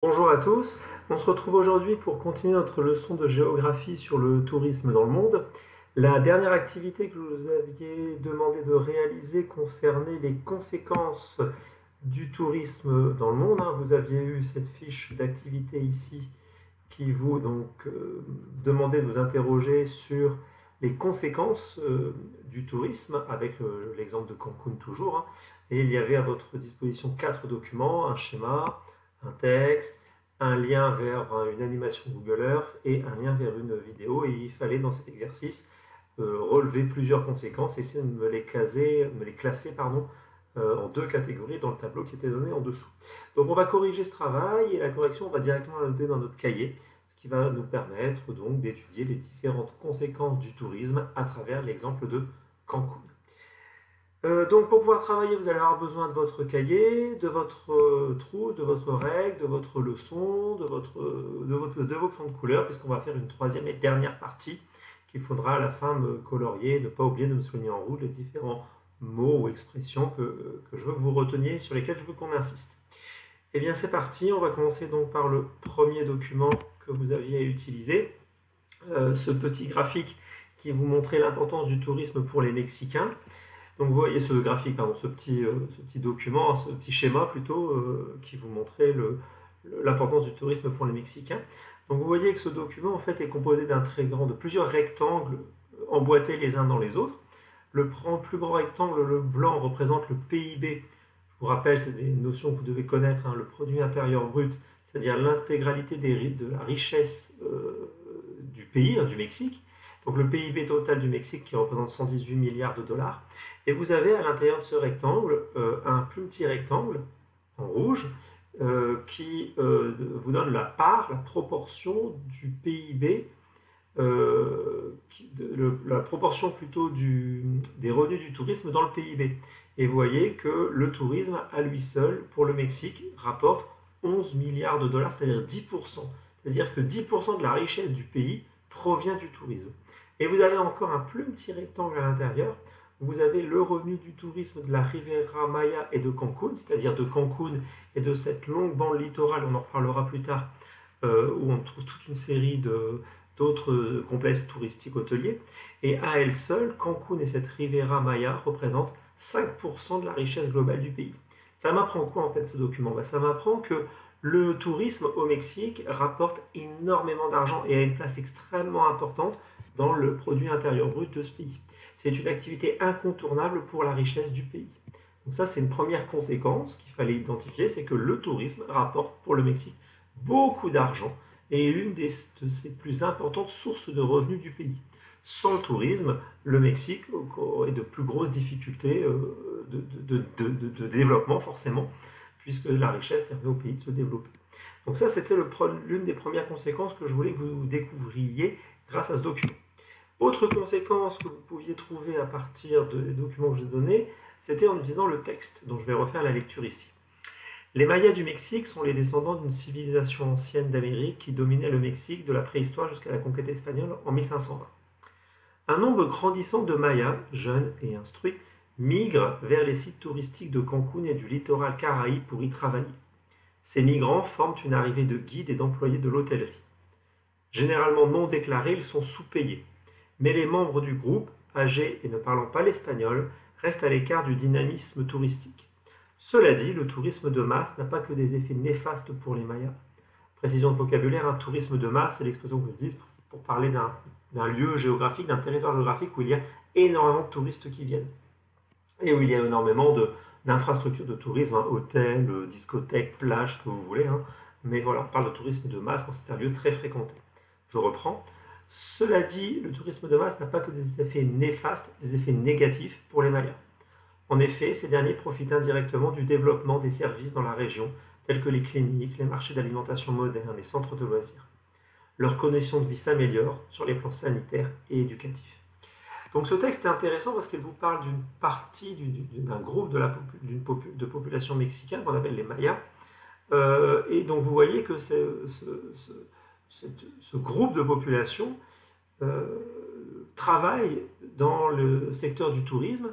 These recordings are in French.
Bonjour à tous, on se retrouve aujourd'hui pour continuer notre leçon de géographie sur le tourisme dans le monde. La dernière activité que vous aviez demandé de réaliser concernait les conséquences du tourisme dans le monde. Vous aviez eu cette fiche d'activité ici qui vous demandait de vous interroger sur les conséquences du tourisme avec l'exemple de Cancun toujours. Et il y avait à votre disposition 4 documents, un schéma, un texte, un lien vers une animation Google Earth et un lien vers une vidéo. Et il fallait dans cet exercice relever plusieurs conséquences et essayer de me les classer en deux catégories dans le tableau qui était donné en dessous. Donc on va corriger ce travail et la correction on va directement la noter dans notre cahier, ce qui va nous permettre donc d'étudier les différentes conséquences du tourisme à travers l'exemple de Cancun. Donc pour pouvoir travailler, vous allez avoir besoin de votre cahier, de votre trou, de votre règle, de votre leçon, de vos crayons de couleur, puisqu'on va faire une troisième et dernière partie qu'il faudra à la fin me colorier, ne pas oublier de me souligner en rouge les différents mots ou expressions que je veux que vous reteniez, sur lesquels je veux qu'on insiste. Eh bien c'est parti, on va commencer donc par le premier document que vous aviez utilisé, ce petit graphique qui vous montrait l'importance du tourisme pour les Mexicains. Donc vous voyez ce graphique, ce petit document, ce petit schéma plutôt, qui vous montrait l'importance du tourisme pour les Mexicains. Donc vous voyez que ce document en fait est composé de plusieurs rectangles emboîtés les uns dans les autres. Le plus grand rectangle, le blanc, représente le PIB. Je vous rappelle, c'est des notions que vous devez connaître, le produit intérieur brut, c'est-à-dire l'intégralité de la richesse du pays, du Mexique. Donc le PIB total du Mexique qui représente 118 milliards de dollars. Et vous avez à l'intérieur de ce rectangle un plus petit rectangle en rouge qui vous donne la proportion du PIB, la proportion plutôt des revenus du tourisme dans le PIB. Et vous voyez que le tourisme à lui seul, pour le Mexique, rapporte 11 milliards de dollars, c'est-à-dire 10%. C'est-à-dire que 10% de la richesse du pays provient du tourisme. Et vous avez encore un plus petit rectangle à l'intérieur. Vous avez le revenu du tourisme de la Riviera Maya et de Cancun, c'est-à-dire de Cancun et de cette longue bande littorale, on en reparlera plus tard, où on trouve toute une série d'autres complexes touristiques hôteliers. Et à elle seule, Cancun et cette Riviera Maya représentent 5% de la richesse globale du pays. Ça m'apprend quoi en fait ce document? Ça m'apprend que le tourisme au Mexique rapporte énormément d'argent et a une place extrêmement importante dans le produit intérieur brut de ce pays. C'est une activité incontournable pour la richesse du pays. Donc ça, c'est une première conséquence qu'il fallait identifier, c'est que le tourisme rapporte pour le Mexique beaucoup d'argent et est une de ses plus importantes sources de revenus du pays. Sans le tourisme, le Mexique aurait de plus grosses difficultés de développement forcément, puisque la richesse permet au pays de se développer. Donc ça, c'était l'une des premières conséquences que je voulais que vous découvriez grâce à ce document. Autre conséquence que vous pouviez trouver à partir des documents que je vous ai donnés, c'était en utilisant le texte, dont je vais refaire la lecture ici. Les Mayas du Mexique sont les descendants d'une civilisation ancienne d'Amérique qui dominait le Mexique de la préhistoire jusqu'à la conquête espagnole en 1520. Un nombre grandissant de Mayas, jeunes et instruits, migrent vers les sites touristiques de Cancun et du littoral caraïbe pour y travailler. Ces migrants forment une arrivée de guides et d'employés de l'hôtellerie. Généralement non déclarés, ils sont sous-payés. Mais les membres du groupe, âgés et ne parlant pas l'espagnol, restent à l'écart du dynamisme touristique. Cela dit, le tourisme de masse n'a pas que des effets néfastes pour les Mayas. Précision de vocabulaire, un tourisme de masse, c'est l'expression que j'utilise pour parler d'un lieu géographique, d'un territoire géographique où il y a énormément de touristes qui viennent. Et où il y a énormément d'infrastructures de tourisme, hôtels, discothèques, plages, ce que vous voulez. Mais voilà, on parle de tourisme de masse quand c'est un lieu très fréquenté. Je reprends. Cela dit, le tourisme de masse n'a pas que des effets néfastes, des effets négatifs pour les Mayas. En effet, ces derniers profitent indirectement du développement des services dans la région, tels que les cliniques, les marchés d'alimentation modernes, les centres de loisirs. Leurs conditions de vie s'améliorent sur les plans sanitaires et éducatifs. Donc ce texte est intéressant parce qu'il vous parle d'une partie, d'un groupe de population mexicaine qu'on appelle les Mayas. Et donc vous voyez que ce groupe de population travaille dans le secteur du tourisme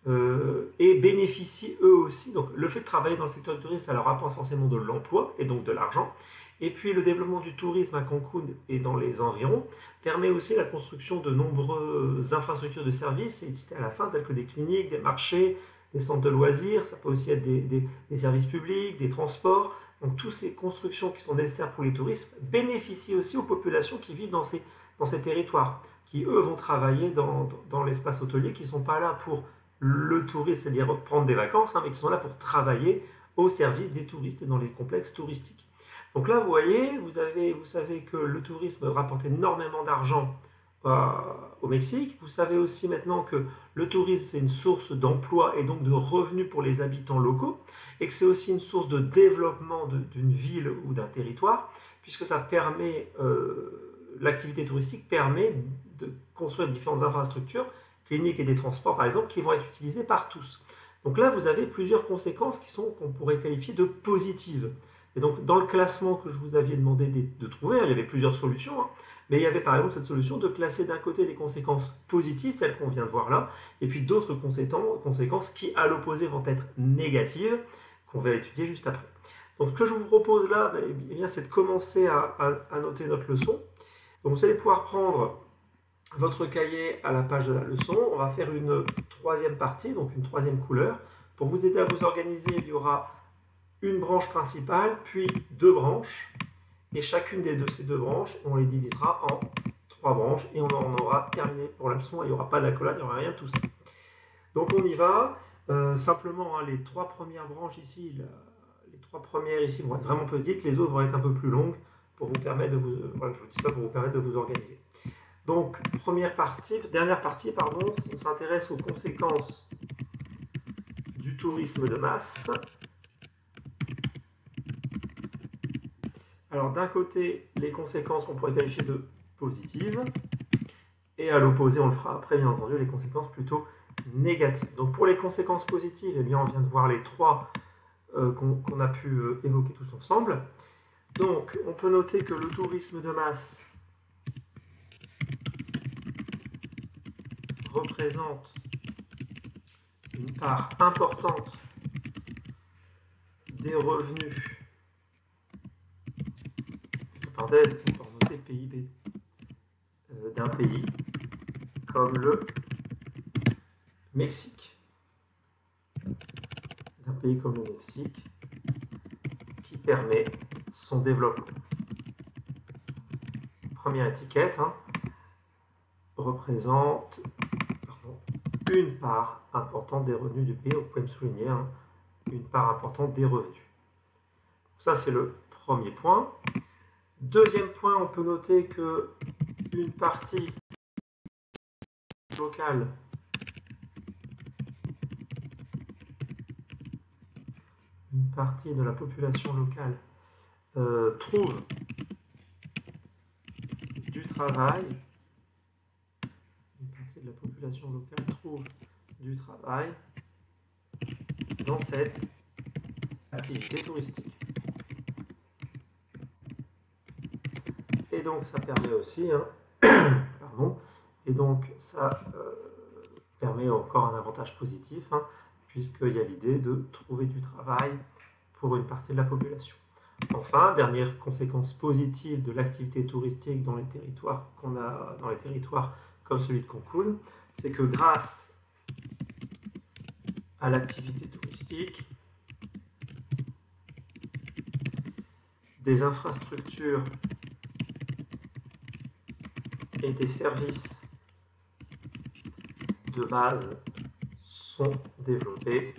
et bénéficient eux aussi. Donc le fait de travailler dans le secteur du tourisme, ça leur apporte forcément de l'emploi et donc de l'argent. Et puis le développement du tourisme à Cancun et dans les environs permet aussi la construction de nombreuses infrastructures de services, et cité à la fin, telles que des cliniques, des marchés, des centres de loisirs, ça peut aussi être des services publics, des transports. Donc toutes ces constructions qui sont nécessaires pour les touristes bénéficient aussi aux populations qui vivent dans ces territoires, qui eux vont travailler dans l'espace hôtelier, qui ne sont pas là pour le touriste, c'est-à-dire prendre des vacances, hein, mais qui sont là pour travailler au service des touristes et dans les complexes touristiques. Donc là, vous voyez, vous savez que le tourisme rapporte énormément d'argent au Mexique. Vous savez aussi maintenant que le tourisme, c'est une source d'emploi et donc de revenus pour les habitants locaux, et que c'est aussi une source de développement d'une ville ou d'un territoire, puisque ça permet, l'activité touristique permet de construire différentes infrastructures, cliniques et des transports par exemple, qui vont être utilisés par tous. Donc là, vous avez plusieurs conséquences qu'on pourrait qualifier de positives. Et donc, dans le classement que je vous avais demandé de trouver, il y avait plusieurs solutions, hein, mais il y avait par exemple cette solution de classer d'un côté des conséquences positives, celles qu'on vient de voir là, et puis d'autres conséquences qui, à l'opposé, vont être négatives, qu'on va étudier juste après. Donc, ce que je vous propose là, c'est de commencer à noter notre leçon. Donc, vous allez pouvoir prendre votre cahier à la page de la leçon. On va faire une troisième partie, donc une troisième couleur. Pour vous aider à vous organiser, il y aura une branche principale, puis deux branches, et chacune de ces deux branches, on les divisera en trois branches, et on en aura terminé pour la leçon, il n'y aura pas d'accolade, il n'y aura rien de tout ça. Donc on y va, simplement hein, les trois premières branches ici, les trois premières ici vont être vraiment petites, les autres vont être un peu plus longues, pour vous permettre de vous, voilà, je vous dis ça pour vous permettre de vous organiser. Donc dernière partie, pardon, on s'intéresse aux conséquences du tourisme de masse. Alors d'un côté, les conséquences qu'on pourrait qualifier de positives, et à l'opposé, on le fera après bien entendu, les conséquences plutôt négatives. Donc pour les conséquences positives, eh bien, on vient de voir les trois qu'on a pu évoquer tous ensemble. Donc on peut noter que le tourisme de masse représente une part importante des revenus, parenthèse, on peut noter PIB d'un pays comme le Mexique. D'un pays comme le Mexique qui permet son développement. Première étiquette, hein, représente une part importante des revenus du pays. Vous pouvez me souligner hein, une part importante des revenus. Ça, c'est le premier point. Deuxième point, on peut noter que une partie locale de la population locale trouve du travail. Une partie de la population locale trouve du travail dans cette activité touristique. Et donc ça permet aussi, pardon, et donc ça permet encore un avantage positif, hein, puisqu'il y a l'idée de trouver du travail pour une partie de la population. Enfin, dernière conséquence positive de l'activité touristique dans les territoires comme celui de Cancun, c'est que grâce à l'activité touristique, des infrastructures et des services de base sont développés.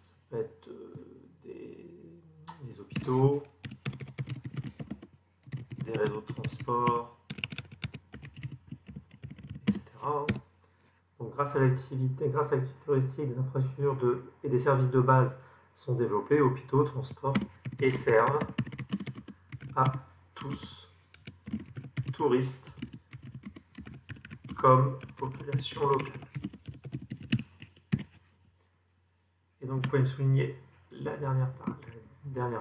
Ça peut être des hôpitaux, des réseaux de transport, etc. Donc grâce à l'activité touristique, des infrastructures et des services de base sont développés, hôpitaux, transports, et servent à tous, touristes comme population locale. Et donc vous pouvez me souligner la dernière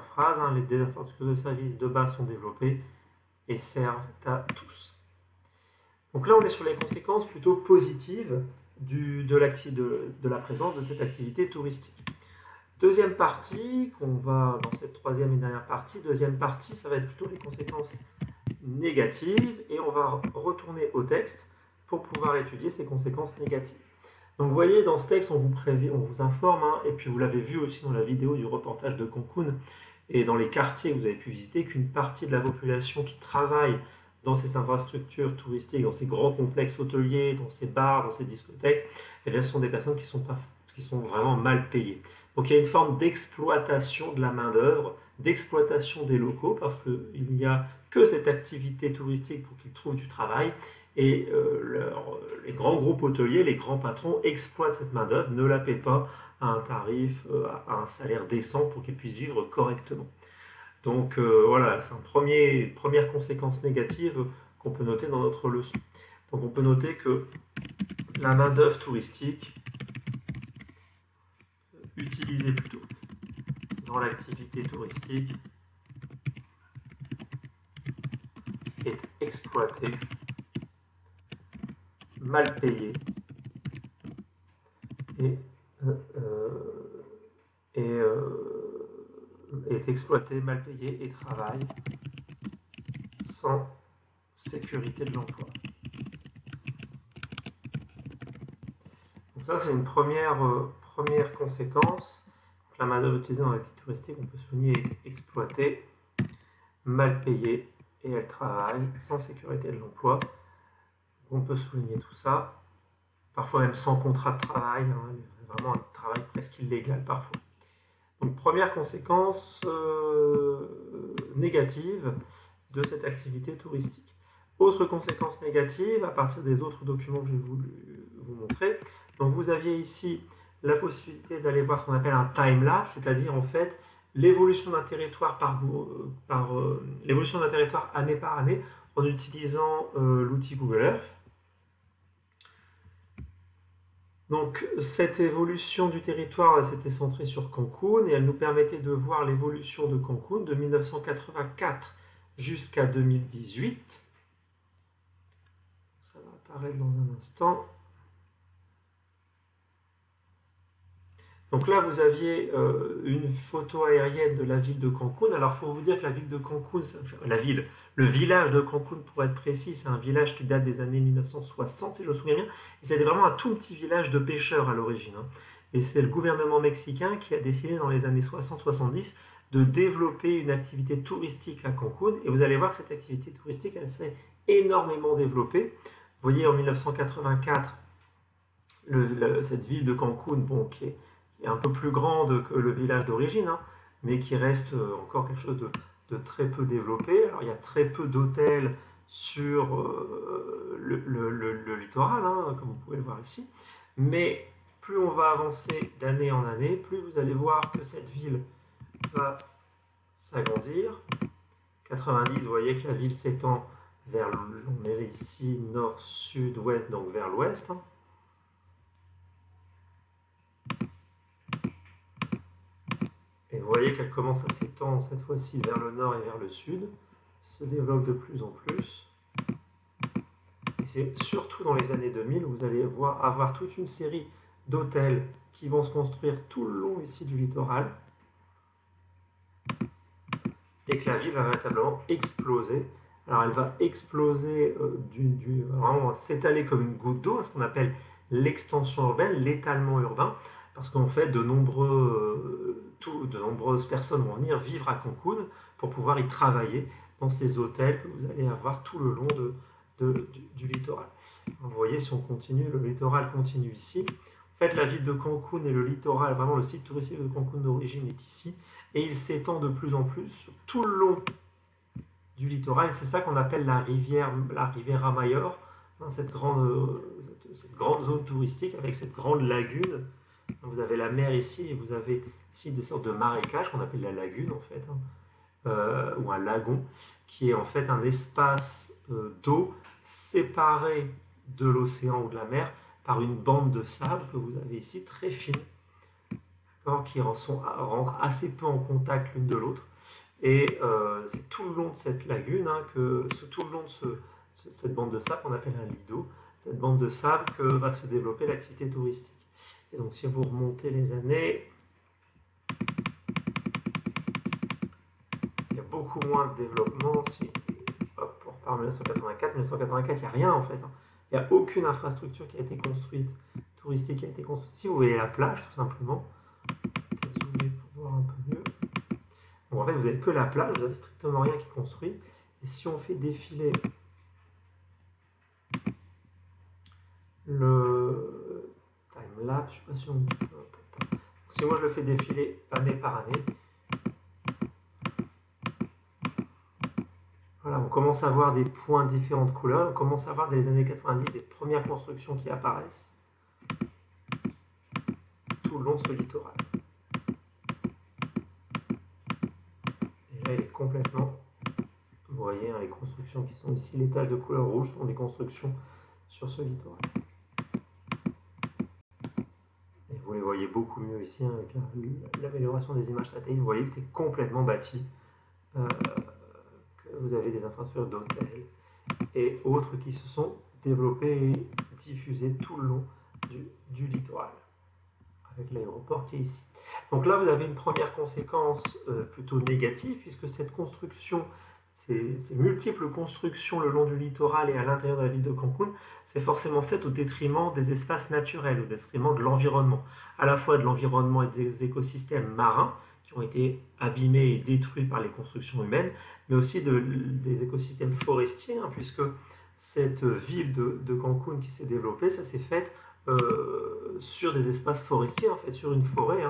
phrase, hein, les infrastructures de services de base sont développées et servent à tous. Donc là, on est sur les conséquences plutôt positives de la présence de cette activité touristique. Deuxième partie, qu'on va dans cette troisième et dernière partie, deuxième partie, ça va être plutôt les conséquences négatives, et on va retourner au texte pour pouvoir étudier ces conséquences négatives. Donc vous voyez, dans ce texte, on vous informe, hein, et puis vous l'avez vu aussi dans la vidéo du reportage de Cancun, et dans les quartiers que vous avez pu visiter, qu'une partie de la population qui travaille dans ces infrastructures touristiques, dans ces grands complexes hôteliers, dans ces bars, dans ces discothèques, eh bien, ce sont des personnes qui sont vraiment mal payées. Donc il y a une forme d'exploitation de la main-d'œuvre, d'exploitation des locaux, parce qu'il n'y a que cette activité touristique pour qu'ils trouvent du travail. Et les grands groupes hôteliers, les grands patrons exploitent cette main-d'œuvre, ne la paient pas à un tarif, à un salaire décent pour qu'ils puissent vivre correctement. Donc voilà, c'est une première conséquence négative qu'on peut noter dans notre leçon. Donc on peut noter que la main-d'œuvre touristique, utilisée plutôt dans l'activité touristique, est exploitée, mal payée et est exploité, mal payé et travaille sans sécurité de l'emploi. Donc ça, c'est une première conséquence. Donc, la main-d'œuvre utilisée dans l'activité touristique, on peut souligner, est exploitée, mal payée, et elle travaille sans sécurité de l'emploi. On peut souligner tout ça, parfois même sans contrat de travail, hein, vraiment un travail presque illégal parfois. Donc première conséquence négative de cette activité touristique. Autre conséquence négative, à partir des autres documents que j'ai voulu vous montrer, donc vous aviez ici la possibilité d'aller voir ce qu'on appelle un time-lapse, c'est-à-dire en fait l'évolution d'un territoire l'évolution d'un territoire année par année en utilisant l'outil Google Earth. Donc cette évolution du territoire s'était centrée sur Cancun et elle nous permettait de voir l'évolution de Cancun de 1984 jusqu'à 2018. Ça va apparaître dans un instant. Donc là, vous aviez une photo aérienne de la ville de Cancun. Alors, il faut vous dire que la ville de Cancun, le village de Cancun, pour être précis, c'est un village qui date des années 1960, si je me souviens bien. Et c'était vraiment un tout petit village de pêcheurs à l'origine. Hein. Et c'est le gouvernement mexicain qui a décidé dans les années 60-70 de développer une activité touristique à Cancun. Et vous allez voir que cette activité touristique, elle s'est énormément développée. Vous voyez, en 1984, cette ville de Cancun, bon, qui est un peu plus grande que le village d'origine, hein, mais qui reste encore quelque chose de très peu développé. Alors il y a très peu d'hôtels sur le littoral, hein, comme vous pouvez le voir ici, mais plus on va avancer d'année en année, plus vous allez voir que cette ville va s'agrandir. 90, vous voyez que la ville s'étend vers, on est ici nord, sud, ouest, donc vers l'ouest, hein. Et vous voyez qu'elle commence à s'étendre cette fois-ci vers le nord et vers le sud, se développe de plus en plus. Et c'est surtout dans les années 2000 où vous allez avoir toute une série d'hôtels qui vont se construire tout le long ici du littoral et que la ville va véritablement exploser. Alors elle va exploser, vraiment s'étaler comme une goutte d'eau, ce qu'on appelle l'extension urbaine, l'étalement urbain, parce qu'en fait de nombreuses personnes vont venir vivre à Cancun pour pouvoir y travailler dans ces hôtels que vous allez avoir tout le long du littoral. Vous voyez, si on continue, le littoral continue ici. En fait, la ville de Cancun et le littoral, vraiment le site touristique de Cancun d'origine est ici, et il s'étend de plus en plus sur tout le long du littoral. C'est ça qu'on appelle la Riviera Mayor, hein, cette grande zone touristique avec cette grande lagune. Vous avez la mer ici et vous avez ici des sortes de marécages qu'on appelle la lagune en fait, hein, ou un lagon, qui est en fait un espace d'eau séparé de l'océan ou de la mer par une bande de sable que vous avez ici très fine, qui rentrent assez peu en contact l'une de l'autre. Et c'est tout le long de cette lagune, hein, tout le long de ce cette bande de sable qu'on appelle un lido, cette bande de sable que va se développer l'activité touristique. Et donc si vous remontez les années, il y a beaucoup moins de développement. Si, hop, on repart en 1984, il n'y a rien en fait. Il n'y a aucune infrastructure qui a été construite, touristique qui a été construite. Si vous voyez la plage tout simplement, peut-être zoomer pour voir un peu mieux. Donc en fait vous n'avez que la plage, vous n'avez strictement rien qui est construit. Et si on fait défiler le timelapse, je ne sais pas si on... Si moi je le fais défiler année par année, voilà, on commence à voir des points différents de couleurs, on commence à voir dans les années 90 des premières constructions qui apparaissent tout le long de ce littoral. Et là il est complètement... Vous voyez, les constructions qui sont ici, les taches de couleur rouge sont des constructions sur ce littoral. Et vous les voyez beaucoup mieux ici avec l'amélioration des images satellites. Vous voyez que c'est complètement bâti, que vous avez des infrastructures d'hôtels et autres qui se sont développées et diffusées tout le long du littoral, avec l'aéroport qui est ici. Donc là, vous avez une première conséquence plutôt négative, puisque cette construction, ces multiples constructions le long du littoral et à l'intérieur de la ville de Cancún, c'est forcément fait au détriment des espaces naturels, au détriment de l'environnement, à la fois de l'environnement et des écosystèmes marins qui ont été abîmés et détruits par les constructions humaines, mais aussi des écosystèmes forestiers, puisque cette ville de Cancún qui s'est développée, ça s'est fait sur des espaces forestiers, en fait, sur une forêt.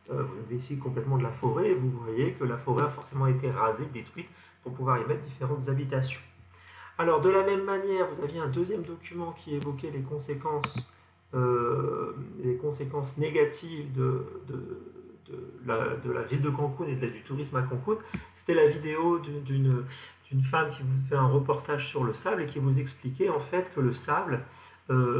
Vous avez ici complètement de la forêt, et vous voyez que la forêt a forcément été rasée, détruite, pour pouvoir y mettre différentes habitations. Alors, de la même manière, vous aviez un deuxième document qui évoquait les conséquences négatives de la ville de Cancún et du tourisme à Cancún. C'était la vidéo d'une femme qui vous fait un reportage sur le sable et qui vous expliquait en fait que le sable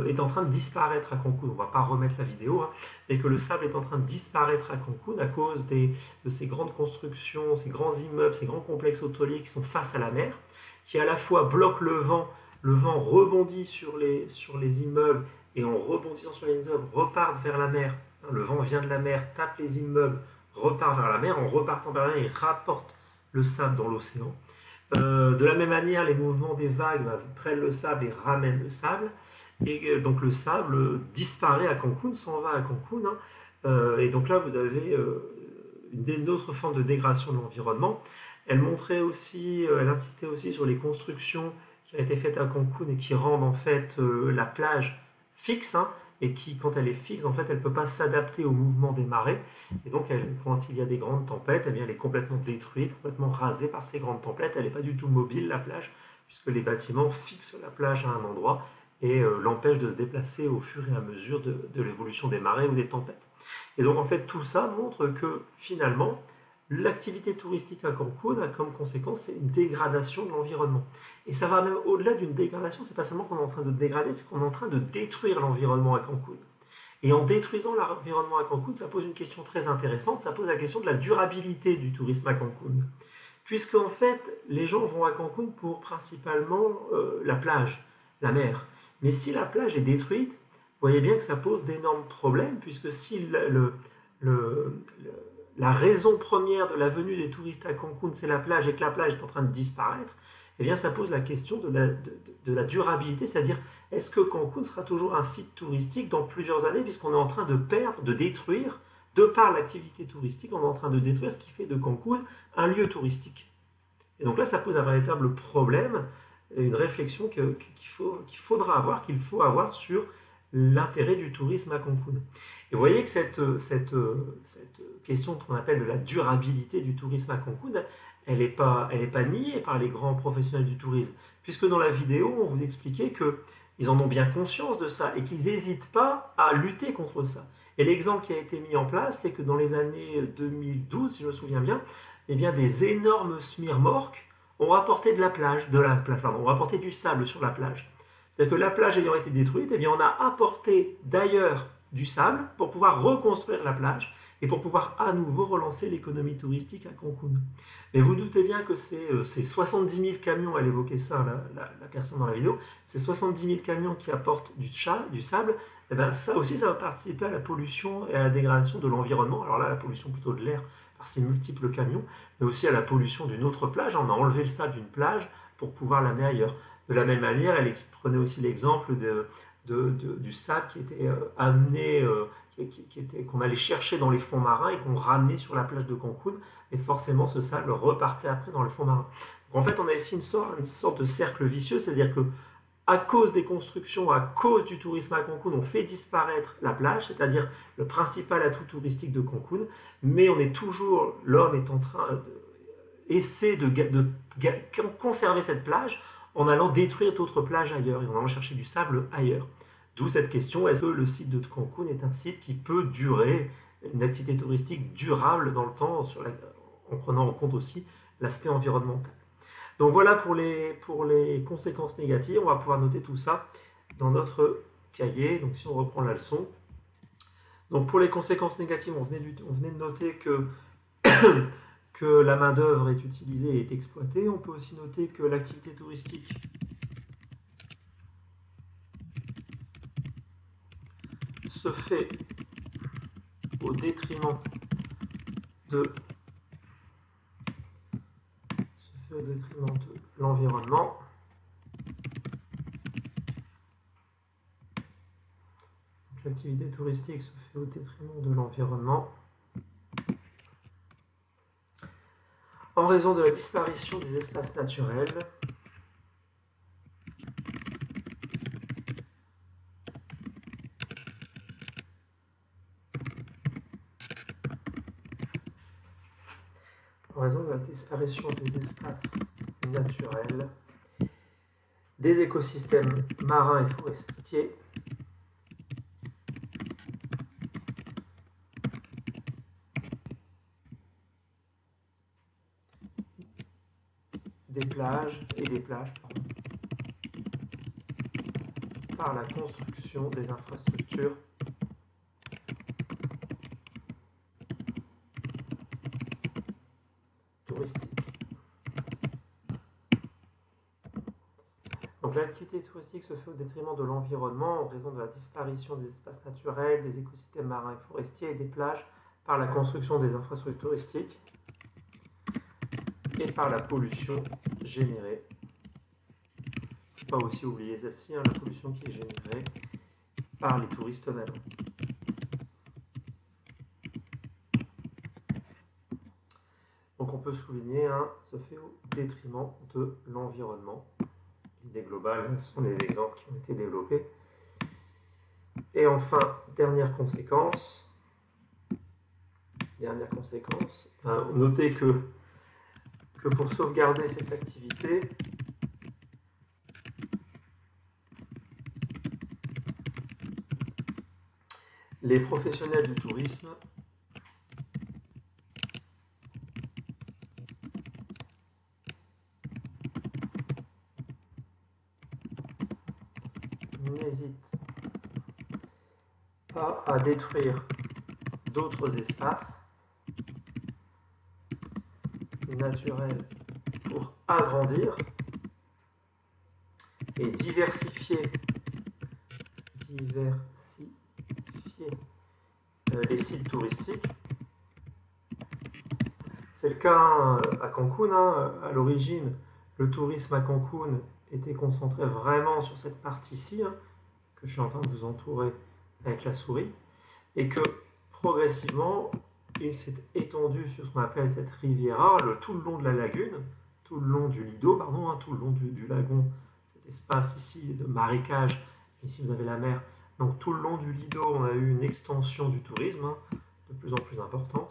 est en train de disparaître à Cancún. On ne va pas remettre la vidéo, mais que le sable est en train de disparaître à Cancún à cause de ces grandes constructions, ces grands immeubles, ces grands complexes hôteliers qui sont face à la mer, qui à la fois bloquent le vent rebondit sur les immeubles et en rebondissant sur les immeubles repart vers la mer. Le vent vient de la mer, tape les immeubles, repart vers la mer, en repartant vers la mer, il rapporte le sable dans l'océan. De la même manière, les mouvements des vagues prennent le sable et ramènent le sable. Et donc le sable disparaît à Cancún, s'en va à Cancún. Et donc là, vous avez une autre forme de dégradation de l'environnement. Elle insistait aussi sur les constructions qui ont été faites à Cancún et qui rendent en fait la plage fixe, et qui, quand elle est fixe, en fait, elle ne peut pas s'adapter au mouvement des marées. Et donc, quand il y a des grandes tempêtes, eh bien, elle est complètement détruite, complètement rasée par ces grandes tempêtes. Elle n'est pas du tout mobile, la plage, puisque les bâtiments fixent la plage à un endroit et l'empêchent de se déplacer au fur et à mesure de l'évolution des marées ou des tempêtes. Et donc, en fait, tout ça montre que, finalement, l'activité touristique à Cancún a comme conséquence une dégradation de l'environnement. Et ça va même au-delà d'une dégradation, c'est pas seulement qu'on est en train de dégrader, c'est qu'on est en train de détruire l'environnement à Cancún. Et en détruisant l'environnement à Cancún, ça pose une question très intéressante, ça pose la question de la durabilité du tourisme à Cancún. Puisque en fait, les gens vont à Cancún pour principalement la plage, la mer. Mais si la plage est détruite, vous voyez bien que ça pose d'énormes problèmes, puisque si la raison première de la venue des touristes à Cancún, c'est la plage, et que la plage est en train de disparaître, eh bien ça pose la question de la durabilité, c'est-à-dire est-ce que Cancún sera toujours un site touristique dans plusieurs années, puisqu'on est en train de perdre, de détruire, de par l'activité touristique, on est en train de détruire ce qui fait de Cancún un lieu touristique. Et donc là, ça pose un véritable problème, une réflexion qu'il faut avoir sur l'intérêt du tourisme à Cancún. Et vous voyez que cette question qu'on appelle de la durabilité du tourisme à Cancún, elle n'est pas niée par les grands professionnels du tourisme, puisque dans la vidéo, on vous expliquait qu'ils en ont bien conscience de ça et qu'ils n'hésitent pas à lutter contre ça. Et l'exemple qui a été mis en place, c'est que dans les années 2012, si je me souviens bien, eh bien des énormes smirmorques ont rapporté ont rapporté du sable sur la plage. C'est-à-dire que la plage ayant été détruite, eh bien on a apporté d'ailleurs du sable pour pouvoir reconstruire la plage. et pour pouvoir à nouveau relancer l'économie touristique à Cancun. Mais vous doutez bien que ces 70 000 camions, elle évoquait ça, la personne dans la vidéo, ces 70 000 camions qui apportent du sable, eh ben ça aussi, ça va participer à la pollution et à la dégradation de l'environnement. Alors là, la pollution plutôt de l'air par ces multiples camions, mais aussi à la pollution d'une autre plage. On a enlevé le sable d'une plage pour pouvoir l'amener ailleurs. De la même manière, elle prenait aussi l'exemple du sable qui était amené, qu'on allait chercher dans les fonds marins et qu'on ramenait sur la plage de Cancun, et forcément ce sable repartait après dans les fonds marins. Donc en fait, on a ici une sorte de cercle vicieux, c'est-à-dire que à cause des constructions, à cause du tourisme à Cancun, on fait disparaître la plage, c'est-à-dire le principal atout touristique de Cancun, mais l'homme est en train d'essayer de conserver cette plage en allant détruire d'autres plages ailleurs et en allant chercher du sable ailleurs. D'où cette question, est-ce que le site de Cancun est un site qui peut durer, une activité touristique durable dans le temps, en prenant en compte aussi l'aspect environnemental. Donc voilà pour les conséquences négatives. On va pouvoir noter tout ça dans notre cahier. Donc si on reprend la leçon. Donc pour les conséquences négatives, on venait de noter que la main-d'œuvre est utilisée et est exploitée. On peut aussi noter que l'activité touristique se fait au détriment de l'environnement. L'activité touristique se fait au détriment de l'environnement en raison de la disparition des espaces naturels naturels, des écosystèmes marins et forestiers, des plages par la construction des infrastructures touristiques. Donc l'activité touristique se fait au détriment de l'environnement en raison de la disparition des espaces naturels, des écosystèmes marins et forestiers et des plages par la construction des infrastructures touristiques et par la pollution générée. Il ne faut pas aussi oublier celle-ci, la pollution qui est générée par les touristes eux-mêmes. Donc on peut souligner, se fait au détriment de l'environnement. L'idée globale, ce sont les exemples qui ont été développés. Et enfin, dernière conséquence, notez que pour sauvegarder cette activité, les professionnels du tourisme n'hésitent pas à détruire d'autres espaces naturels pour agrandir et diversifier les sites touristiques. C'est le cas à Cancun. À l'origine, le tourisme à Cancun était concentré vraiment sur cette partie-ci, que je suis en train de vous entourer avec la souris, et que progressivement, il s'est étendu sur ce qu'on appelle cette riviera, tout le long de la lagune, tout le long du lido, tout le long du lagon, cet espace ici de marécage, ici vous avez la mer. Donc tout le long du lido, on a eu une extension du tourisme de plus en plus importante.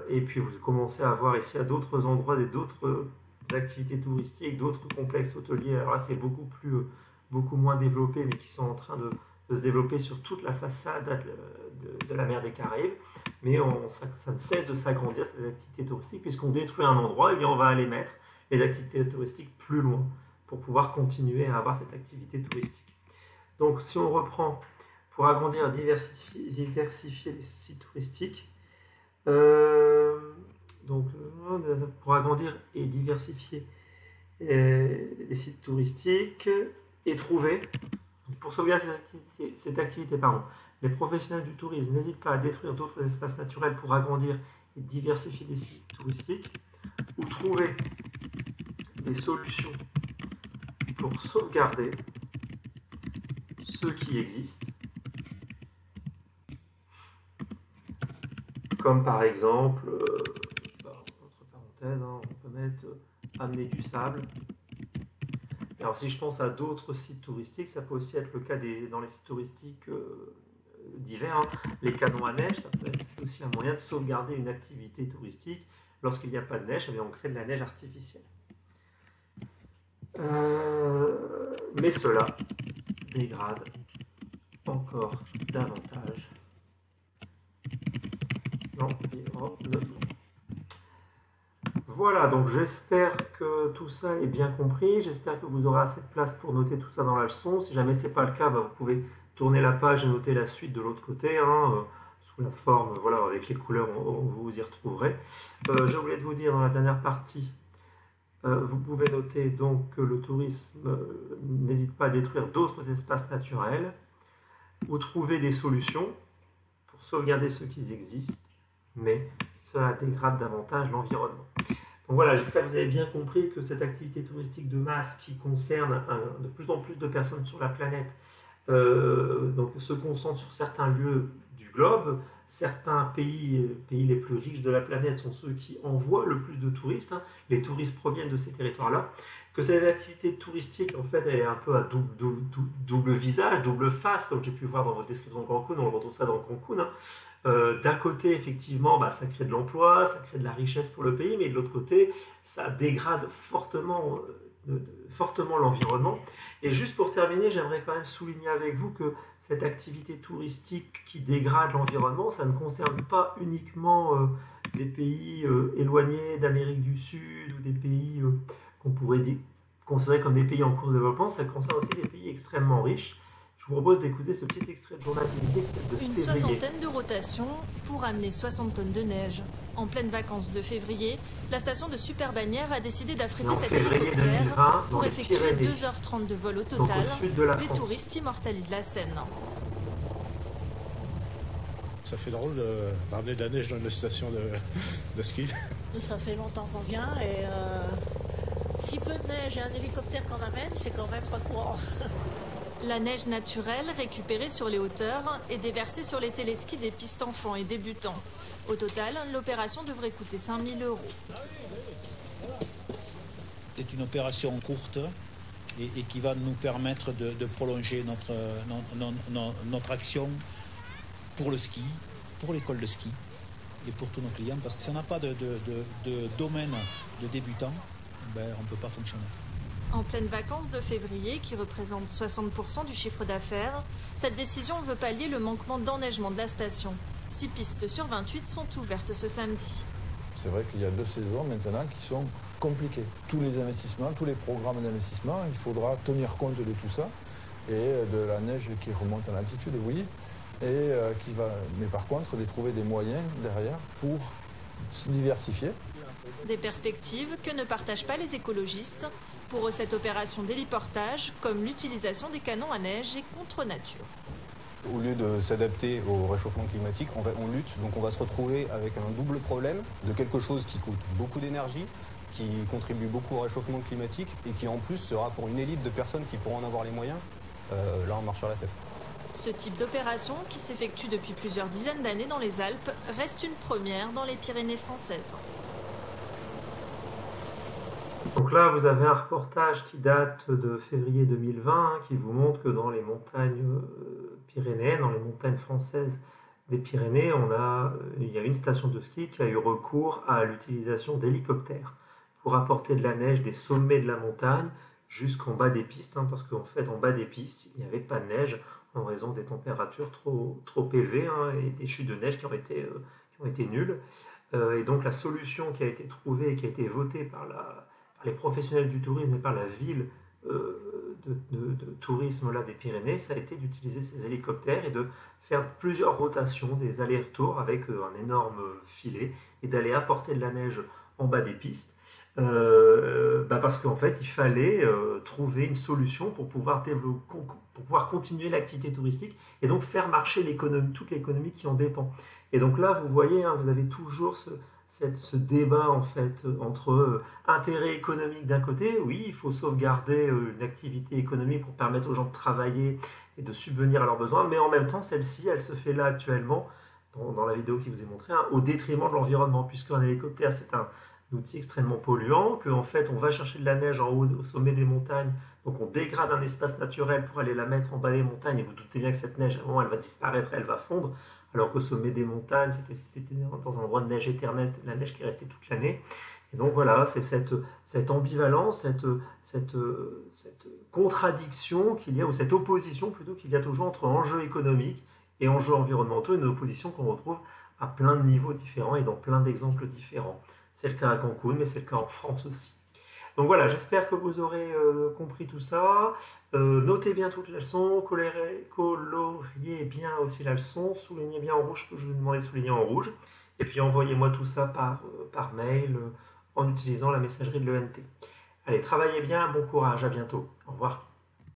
Et puis vous commencez à voir ici à d'autres endroits d'autres activités touristiques, d'autres complexes hôteliers. Alors là, c'est beaucoup moins développé, mais qui sont en train de se développer sur toute la façade de la mer des Caraïbes. Mais ça ne cesse de s'agrandir, ces activités touristiques, puisqu'on détruit un endroit, et bien on va aller mettre les activités touristiques plus loin pour pouvoir continuer à avoir cette activité touristique. Donc si on reprend pour agrandir et diversifier les sites touristiques. Pour agrandir et diversifier les sites touristiques et trouver, pour sauvegarder cette activité, les professionnels du tourisme n'hésitent pas à détruire d'autres espaces naturels pour agrandir et diversifier les sites touristiques ou trouver des solutions pour sauvegarder ceux qui existent, comme par exemple, entre parenthèses, on peut mettre amener du sable. Alors si je pense à d'autres sites touristiques, ça peut aussi être le cas dans les sites touristiques d'hiver, les canons à neige, ça peut être aussi un moyen de sauvegarder une activité touristique. Lorsqu'il n'y a pas de neige, on crée de la neige artificielle. Mais cela dégrade encore davantage l'environnement. Voilà, donc j'espère que tout ça est bien compris. J'espère que vous aurez assez de place pour noter tout ça dans la leçon. Si jamais ce n'est pas le cas, vous pouvez tourner la page et noter la suite de l'autre côté, sous la forme, voilà, avec les couleurs, vous y retrouverez. J'ai oublié de vous dire dans la dernière partie, vous pouvez noter donc que le tourisme n'hésite pas à détruire d'autres espaces naturels ou trouver des solutions pour sauvegarder ceux qui existent, mais cela dégrade davantage l'environnement. Donc voilà, j'espère que vous avez bien compris que cette activité touristique de masse qui concerne de plus en plus de personnes sur la planète se concentre sur certains lieux du globe. Certains pays les plus riches de la planète sont ceux qui envoient le plus de touristes. Les touristes proviennent de ces territoires-là. Que cette activité touristique, en fait, elle est un peu à double visage, double face, comme j'ai pu voir dans votre description de Cancun, on retrouve ça dans Cancun. D'un côté, effectivement, ça crée de l'emploi, ça crée de la richesse pour le pays, mais de l'autre côté, ça dégrade fortement l'environnement. Et juste pour terminer, j'aimerais quand même souligner avec vous que cette activité touristique qui dégrade l'environnement, ça ne concerne pas uniquement des pays éloignés d'Amérique du Sud ou des pays qu'on pourrait considérer comme des pays en cours de développement, ça concerne aussi des pays extrêmement riches. Je vous propose d'écouter ce petit extrait de journal télévisé de février. Une soixantaine de rotations pour amener 60 tonnes de neige. En pleines vacances de février, la station de Super-Bagnères a décidé d'affréter cet hélicoptère pour effectuer 2h30 de vol au total. Les touristes immortalisent la scène. Ça fait drôle de ramener de la neige dans une station de ski. Ça fait longtemps qu'on vient et si peu de neige et un hélicoptère qu'on amène, c'est quand même pas courant. La neige naturelle, récupérée sur les hauteurs, est déversée sur les téléskis des pistes enfants et débutants. Au total, l'opération devrait coûter 5 000 €. C'est une opération courte et qui va nous permettre de prolonger notre action pour le ski, pour l'école de ski et pour tous nos clients, parce que si on n'a pas de domaine de débutants, on ne peut pas fonctionner. En pleines vacances de février, qui représentent 60% du chiffre d'affaires, cette décision veut pallier le manquement d'enneigement de la station. 6 pistes sur 28 sont ouvertes ce samedi. C'est vrai qu'il y a 2 saisons maintenant qui sont compliquées. Tous les investissements, tous les programmes d'investissement, il faudra tenir compte de tout ça et de la neige qui remonte en altitude, oui, mais par contre, de trouver des moyens derrière pour se diversifier. Des perspectives que ne partagent pas les écologistes. Pour eux, cette opération d'héliportage, comme l'utilisation des canons à neige, est contre nature. Au lieu de s'adapter au réchauffement climatique, on lutte, donc on va se retrouver avec un double problème de quelque chose qui coûte beaucoup d'énergie, qui contribue beaucoup au réchauffement climatique et qui en plus sera pour une élite de personnes qui pourront en avoir les moyens. Là, on marche sur la tête. Ce type d'opération, qui s'effectue depuis plusieurs dizaines d'années dans les Alpes, reste une première dans les Pyrénées françaises. Donc là, vous avez un reportage qui date de février 2020, qui vous montre que dans les montagnes pyrénéennes, dans les montagnes françaises des Pyrénées, il y a une station de ski qui a eu recours à l'utilisation d'hélicoptères pour apporter de la neige des sommets de la montagne jusqu'en bas des pistes, parce qu'en fait, en bas des pistes, il n'y avait pas de neige en raison des températures trop élevées et des chutes de neige qui ont été nulles. Et donc la solution qui a été trouvée et qui a été votée par les professionnels du tourisme et par la ville de tourisme là, des Pyrénées, ça a été d'utiliser ces hélicoptères et de faire plusieurs rotations, des allers-retours avec un énorme filet et d'aller apporter de la neige en bas des pistes, parce qu'en fait il fallait trouver une solution pour pouvoir continuer l'activité touristique et donc faire marcher toute l'économie qui en dépend. Et donc là vous voyez, hein, vous avez toujours ce débat en fait entre intérêt économique d'un côté, oui il faut sauvegarder une activité économique pour permettre aux gens de travailler et de subvenir à leurs besoins, mais en même temps celle-ci elle se fait là actuellement dans la vidéo qui vous est montrée, hein, au détriment de l'environnement, puisqu'un hélicoptère c'est un outil extrêmement polluant, qu'en fait on va chercher de la neige en haut au sommet des montagnes, donc on dégrade un espace naturel pour aller la mettre en bas des montagnes, et vous doutez bien que cette neige à un moment elle va disparaître, elle va fondre, alors qu'au sommet des montagnes c'était dans un endroit de neige éternelle, c'était de la neige qui restait toute l'année. Et donc voilà, c'est cette ambivalence, cette contradiction qu'il y a, ou cette opposition plutôt qu'il y a toujours entre enjeux économiques et enjeux environnementaux, une opposition qu'on retrouve à plein de niveaux différents et dans plein d'exemples différents. C'est le cas à Cancun, mais c'est le cas en France aussi. Donc voilà, j'espère que vous aurez compris tout ça. Notez bien toutes les leçons, coloriez bien aussi la leçon, soulignez bien en rouge ce que je vous demandais de souligner en rouge, et puis envoyez-moi tout ça par mail en utilisant la messagerie de l'ENT. Allez, travaillez bien, bon courage, à bientôt. Au revoir.